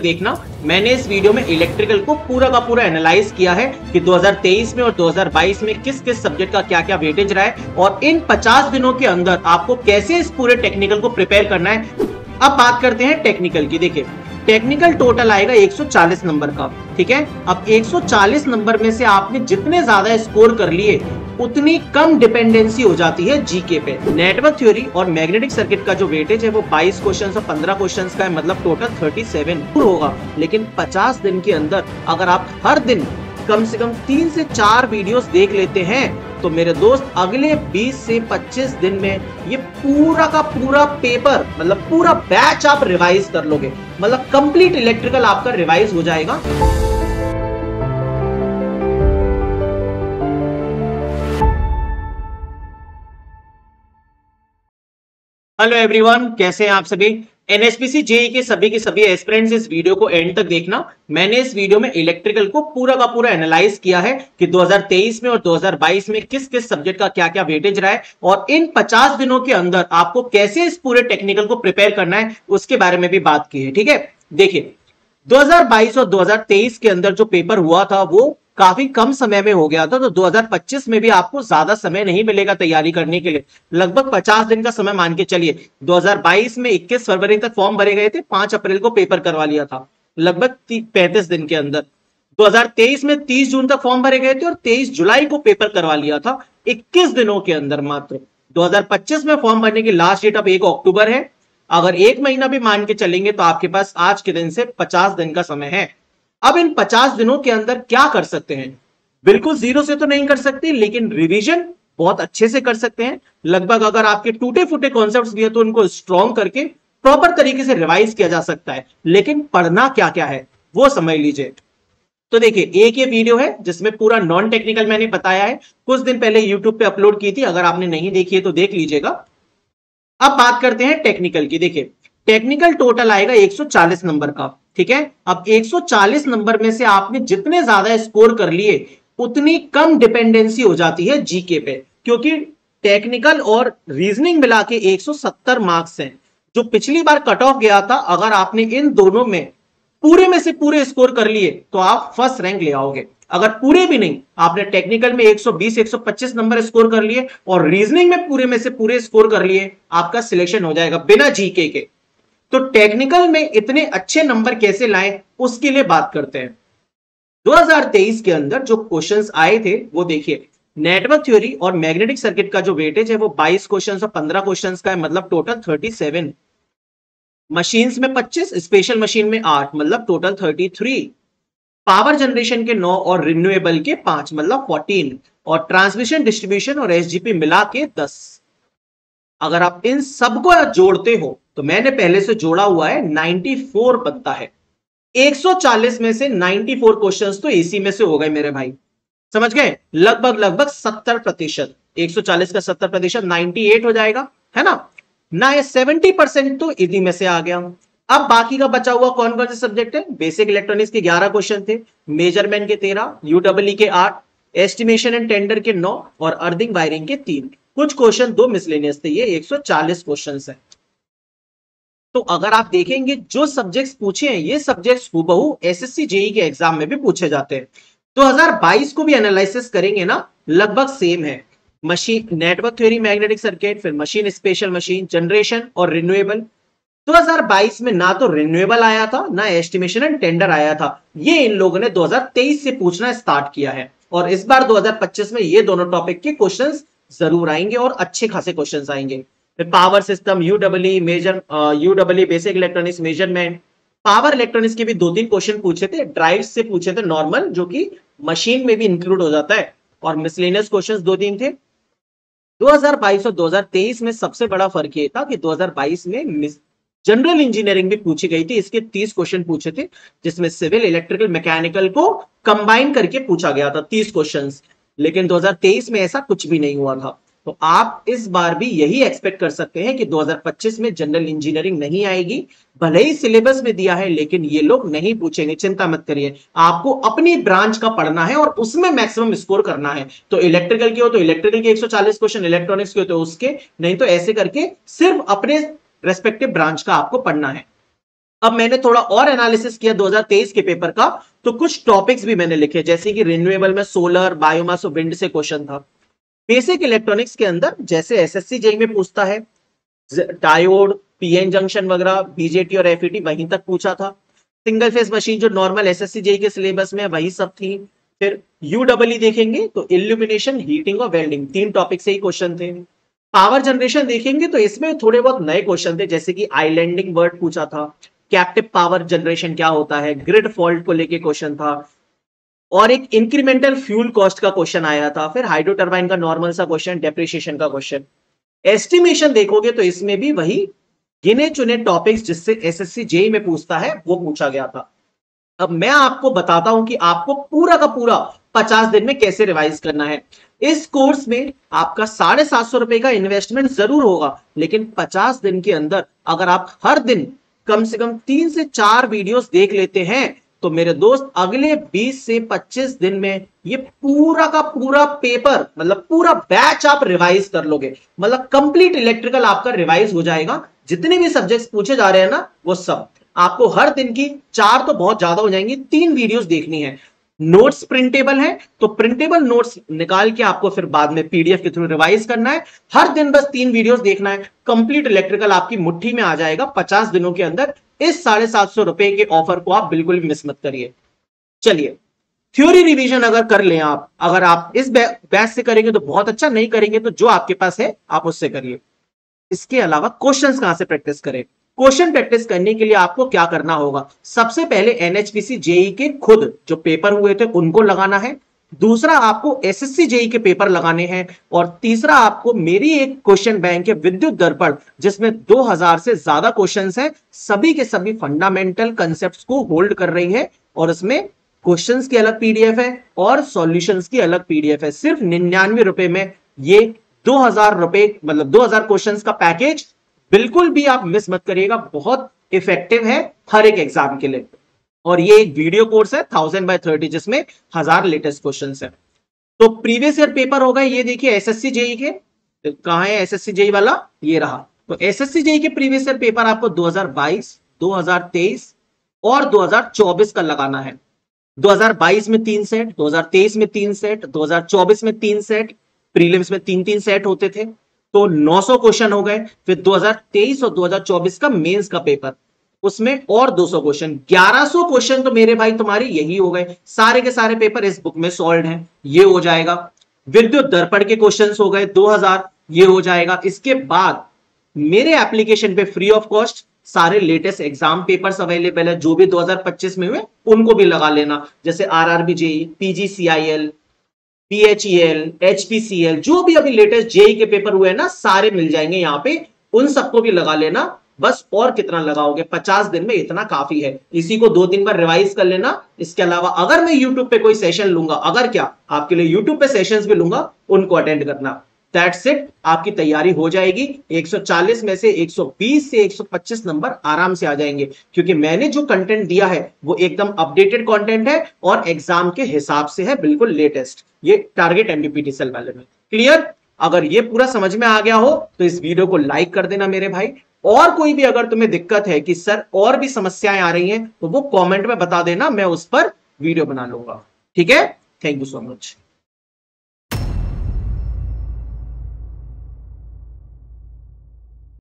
देखना। मैंने इस वीडियो में इलेक्ट्रिकल को पूरा का पूरा एनालाइज किया है कि 2023 में और 2022 में किस किस सब्जेक्ट का क्या क्या वेटेज रहा है और इन 50 दिनों के अंदर आपको कैसे इस पूरे टेक्निकल को प्रिपेयर करना है। अब बात करते हैं टेक्निकल की। देखिए टेक्निकल टोटल आएगा 140 नंबर का, ठीक है। अब 140 नंबर में से आपने जितने ज्यादा स्कोर कर लिए उतनी कम डिपेंडेंसी हो जाती है जीके पे। नेटवर्क थ्योरी और मैग्नेटिक सर्किट का जो वेटेज है वो 22 क्वेश्चंस और 15 क्वेश्चंस का है, मतलब टोटल 37 होगा। लेकिन 50 दिन के अंदर अगर आप हर दिन कम से कम 3 से 4 वीडियोस देख लेते हैं तो मेरे दोस्त अगले 20 से 25 दिन में ये पूरा का पूरा पेपर, मतलब पूरा बैच आप रिवाइज कर लोगे, मतलब कंप्लीट इलेक्ट्रिकल आपका रिवाइज हो जाएगा। हेलो एवरीवन, कैसे हैं आप सभी। एनएचपीसी जेईई के सभी एस्पिरेंट्स इस वीडियो को एंड तक देखना। मैंने इस वीडियो में इलेक्ट्रिकल को पूरा का पूरा एनालाइज किया है कि 2023 में और 2022 में किस किस सब्जेक्ट का क्या क्या वेटेज रहा है और इन 50 दिनों के अंदर आपको कैसे इस पूरे टेक्निकल को प्रिपेयर करना है उसके बारे में भी बात की है, ठीक है। देखिए 2022 और 2023 के अंदर जो पेपर हुआ था वो काफी कम समय में हो गया था, तो 2025 में भी आपको ज्यादा समय नहीं मिलेगा तैयारी करने के लिए। लगभग 50 दिन का समय मान के चलिए। 2022 में 21 फरवरी तक फॉर्म भरे गए थे, 5 अप्रैल को पेपर करवा लिया था, लगभग 35 दिन के अंदर। 2023 में 30 जून तक फॉर्म भरे गए थे और 23 जुलाई को पेपर करवा लिया था, 21 दिनों के अंदर मात्र। 2025 में फॉर्म भरने की लास्ट डेट अब 1 अक्टूबर है। अगर 1 महीना भी मान के चलेंगे तो आपके पास आज के दिन से 50 दिन का समय है। अब इन 50 दिनों के अंदर क्या कर सकते हैं? बिल्कुल जीरो से तो नहीं कर सकते, लेकिन रिवीजन बहुत अच्छे से कर सकते हैं। लगभग अगर आपके टूटे फूटे कॉन्सेप्ट्स भी है तो उनको स्ट्रॉन्ग करके प्रॉपर तरीके से रिवाइज किया जा सकता है। लेकिन पढ़ना क्या क्या है वो समझ लीजिए। तो देखिए एक ये वीडियो है जिसमें पूरा नॉन टेक्निकल मैंने बताया है, कुछ दिन पहले यूट्यूब पे अपलोड की थी, अगर आपने नहीं देखी है तो देख लीजिएगा। अब बात करते हैं टेक्निकल की। देखिए टेक्निकल टोटल आएगा 140 नंबर का, ठीक है। अब 140 नंबर में से आपने जितने ज्यादा स्कोर कर लिए उतनी कम डिपेंडेंसी हो जाती है जीके पे, क्योंकि टेक्निकल और रीजनिंग मिला के 170 मार्क्स हैं। जो पिछली बार कट ऑफ गया था, अगर आपने इन दोनों में पूरे में से पूरे स्कोर कर लिए तो आप फर्स्ट रैंक ले आओगे। अगर पूरे भी नहीं, आपने टेक्निकल में 120 125 नंबर स्कोर कर लिए और रीजनिंग में पूरे में से पूरे स्कोर कर लिए, आपका सिलेक्शन हो जाएगा बिना जीके के। तो टेक्निकल में इतने अच्छे नंबर कैसे लाएं उसके लिए बात करते हैं। 2023 के अंदर जो क्वेश्चंस आए थे वो देखिए। नेटवर्क थ्योरी और मैग्नेटिक सर्किट का जो वेटेज है वो 22 क्वेश्चंस और 15 क्वेश्चंस का है, मतलब टोटल 37। मशीन्स में 25, स्पेशल मशीन में 8, मतलब टोटल 33। पावर जनरेशन के 9 और रिन्यूएबल के 5, मतलब 14, और ट्रांसमिशन डिस्ट्रीब्यूशन और एसजीपी मिला के 10। अगर आप इन सबको जोड़ते हो तो मैंने पहले से जोड़ा हुआ है 94 बनता है। 140 में से 94 क्वेश्चंस तो इसी में से हो गए मेरे भाई, समझ गए। लगभग 70%। 140 का 70% 98 हो जाएगा, है ना। ना ये 70% तो इसी में से आ गया। अब बाकी का बचा हुआ कौन कौन से सब्जेक्ट है? बेसिक इलेक्ट्रॉनिक्स के 11 क्वेश्चन थे, मेजरमेंट के 13, यूडब्ल्यू के 8, एस्टिमेशन एंड टेंडर के 9 और अर्थिंग वायरिंग के 3। कुछ क्वेश्चन 2 मिसलेनियस थे। ये 140 क्वेश्चन है। तो अगर आप देखेंगे जो सब्जेक्ट्स पूछे हैं ये सब्जेक्ट्स हूबहू एसएससी जेईई के एग्जाम में भी पूछे जाते हैं। 2022 को भी एनालिसिस करेंगे ना, लगभग सेम है। Machine, network theory, magnetic circuit, फिर मशीन, स्पेशल मशीन, जनरेशन और रिन्यूएबल। 2022 में ना तो रिन्यूएबल आया था ना एस्टिमेशन एंड टेंडर आया था। ये इन लोगों ने 2023 से पूछना स्टार्ट किया है और इस बार 2025 में ये दोनों टॉपिक के क्वेश्चंस जरूर आएंगे और अच्छे खासे क्वेश्चंस आएंगे। फिर पावर सिस्टम, यूडब्ल्यू basic electronics, measurement, power electronics के भी 2-3 क्वेश्चन पूछे थे। ड्राइव्स से पूछे थे नॉर्मल, जो कि मशीन में भी इंक्लूड हो जाता है, और मिसलेनियस क्वेश्चंस 2-3 थे। 2022 और 2023 में सबसे बड़ा फर्क ये था कि 2022 में जनरल इंजीनियरिंग भी पूछी गई थी। इसके 30 क्वेश्चन पूछे थे, जिसमें सिविल, इलेक्ट्रिकल, मैकेनिकल को कंबाइन करके पूछा गया था 30 क्वेश्चंस। लेकिन 2023 में ऐसा कुछ भी नहीं हुआ था। तो आप इस बार भी यही एक्सपेक्ट कर सकते हैं कि 2025 में जनरल इंजीनियरिंग नहीं आएगी। भले ही सिलेबस में दिया है लेकिन ये लोग नहीं पूछेंगे, चिंता मत करिए। आपको अपनी ब्रांच का पढ़ना है और उसमें मैक्सिमम स्कोर करना है। तो इलेक्ट्रिकल के हो तो इलेक्ट्रिकल के 140 क्वेश्चन, इलेक्ट्रॉनिक्स के हो तो उसके, नहीं तो ऐसे करके सिर्फ अपने रेस्पेक्टिव ब्रांच का आपको पढ़ना है। अब मैंने थोड़ा और एनालिसिस किया 2023 के पेपर का, तो कुछ टॉपिक्स भी मैंने लिखे, जैसे कि रिन्यूएबल में सोलर, बायोमास और विंड से क्वेश्चन था। बेसिक इलेक्ट्रॉनिक्स के अंदर जैसे एसएससी जेई में पूछता है, डायोड, पीएन जंक्शन वगैरह, बीजेटी और एफईटी वहीं तक पूछा था। सिंगल फेज मशीन जो नॉर्मल एसएससी जेई के सिलेबस में वही सब थी। फिर यूडब्ल्यू देखेंगे तो इल्यूमिनेशन, हीटिंग और वेल्डिंग, 3 टॉपिक से ही क्वेश्चन थे। पावर जनरेशन देखेंगे तो इसमें थोड़े बहुत नए क्वेश्चन थे, जैसे कि आइलैंडिंग वर्ड पूछा था, कैप्टिव पावर जनरेशन क्या होता है, ग्रिड फॉल्ट को लेके क्वेश्चन था, और एक इंक्रीमेंटल फ्यूल कॉस्ट का क्वेश्चन आया था। फिर हाइड्रो टर्बाइन का नॉर्मल सा क्वेश्चन, डेप्रिसिएशन का क्वेश्चन। एस्टिमेशन देखोगे तो इसमें भी वही गिने चुने टॉपिक्स जिससे एसएससी जेई में पूछता है वो पूछा गया था। अब मैं आपको बताता हूं कि आपको पूरा का पूरा 50 दिन में कैसे रिवाइज करना है। इस कोर्स में आपका 750 रुपए का इन्वेस्टमेंट जरूर होगा, लेकिन 50 दिन के अंदर अगर आप हर दिन कम से कम 3 से 4 वीडियोस देख लेते हैं तो मेरे दोस्त अगले 20 से 25 दिन में ये पूरा का पूरा पेपर, मतलब पूरा बैच आप रिवाइज कर लोगे। मतलब कंप्लीट इलेक्ट्रिकल आपका रिवाइज हो जाएगा। जितने भी सब्जेक्ट्स पूछे जा रहे हैं ना वो सब आपको हर दिन की 4 तो बहुत ज्यादा हो जाएंगी, 3 वीडियोस देखनी है। नोट्स प्रिंटेबल है तो प्रिंटेबल नोट्स निकाल के आपको फिर बाद में पीडीएफ के थ्रू रिवाइज करना है। हर दिन बस 3 वीडियोस देखना है, कंप्लीट इलेक्ट्रिकल आपकी मुट्ठी में आ जाएगा 50 दिनों के अंदर। इस 750 रुपए के ऑफर को आप बिल्कुल भी मिस मत करिए। चलिए, थ्योरी रिवीजन अगर कर लें आप, अगर आप इस बैच से करेंगे तो बहुत अच्छा, नहीं करेंगे तो जो आपके पास है आप उससे करिए। इसके अलावा क्वेश्चंस कहां से प्रैक्टिस करें? क्वेश्चन प्रैक्टिस करने के लिए आपको क्या करना होगा? सबसे पहले एनएचपीसी जेई के खुद जो पेपर हुए थे उनको लगाना है। दूसरा आपको एसएससी जेई के पेपर लगाने हैं। और तीसरा आपको मेरी एक क्वेश्चन बैंक है विद्युत दर्पण, जिसमें 2000 से ज्यादा क्वेश्चंस हैं, सभी के सभी फंडामेंटल कंसेप्ट्स को होल्ड कर रही है। और उसमें क्वेश्चंस की अलग पीडीएफ है और सॉल्यूशंस की अलग पीडीएफ है। सिर्फ 99 रुपए में ये 2000 रुपए, मतलब 2000 क्वेश्चंस का पैकेज बिल्कुल भी आप मिस मत करिएगा। बहुत इफेक्टिव है हर एक एग्जाम के लिए। और ये एक वीडियो कोर्स है 1000/30, जिसमें 1000 लेटेस्ट क्वेश्चंस है। तो प्रीवियस ईयर पेपर हो गए, ये देखिए एसएससी जेई के, कहां है एसएससी जेई वाला, ये रहा। तो एसएससी जेई के प्रीवियस ईयर पेपर आपको 2022, 2023 और 2024 का लगाना है। 2022 में 3 सेट, 2023 में 3 सेट, 2024 में 3 सेट, प्रीलिम्स में 3-3 सेट होते थे, तो 900 क्वेश्चन हो गए। फिर 2023 और 2024 का मेंस का पेपर, उसमें और 200 क्वेश्चन, 1100 क्वेश्चन तो मेरे भाई तुम्हारे यही हो गए। सारे के सारे पेपर इस बुक में सॉल्व हैं, ये हो जाएगा। विद्युत दर्पण के क्वेश्चंस हो गए 2000, ये हो जाएगा। इसके बाद मेरे एप्लीकेशन पे फ्री ऑफ कॉस्ट सारे लेटेस्ट एग्जाम पेपर्स अवेलेबल है, जो भी 2025 में हुए उनको भी लगा लेना, जैसे आरआरबी जेई, पीजीसीआईएल, पीएचईएल, एचपीसीएल, जो भी अभी लेटेस्ट जेई के पेपर हुए हैं ना, सारे मिल जाएंगे यहाँ पे, उन सबको भी लगा लेना। बस और कितना लगाओगे, 50 दिन में इतना काफी है। इसी को 2-3 बार रिवाइज कर लेना। इसके अलावा अगर मैं यूट्यूब पे कोई सेशन लूंगा, अगर क्या आपके लिए यूट्यूब पे सेशंस भी लूंगा, उनको अटेंड करना। दैट्स इट, आपकी तैयारी हो जाएगी। 140 में से 120 से 125 नंबर आराम से आ जाएंगे, क्योंकि मैंने जो कंटेंट दिया है वो एकदम अपडेटेड कंटेंट है और एग्जाम के हिसाब से है, बिल्कुल लेटेस्ट। ये टारगेट एमपीपीटीसीएल वाले में क्लियर। अगर ये पूरा समझ में आ गया हो तो इस वीडियो को लाइक कर देना मेरे भाई। और कोई भी अगर तुम्हें दिक्कत है कि सर और भी समस्याएं आ रही हैं, तो वो कमेंट में बता देना, मैं उस पर वीडियो बना लूंगा। ठीक है, थैंक यू सो मच।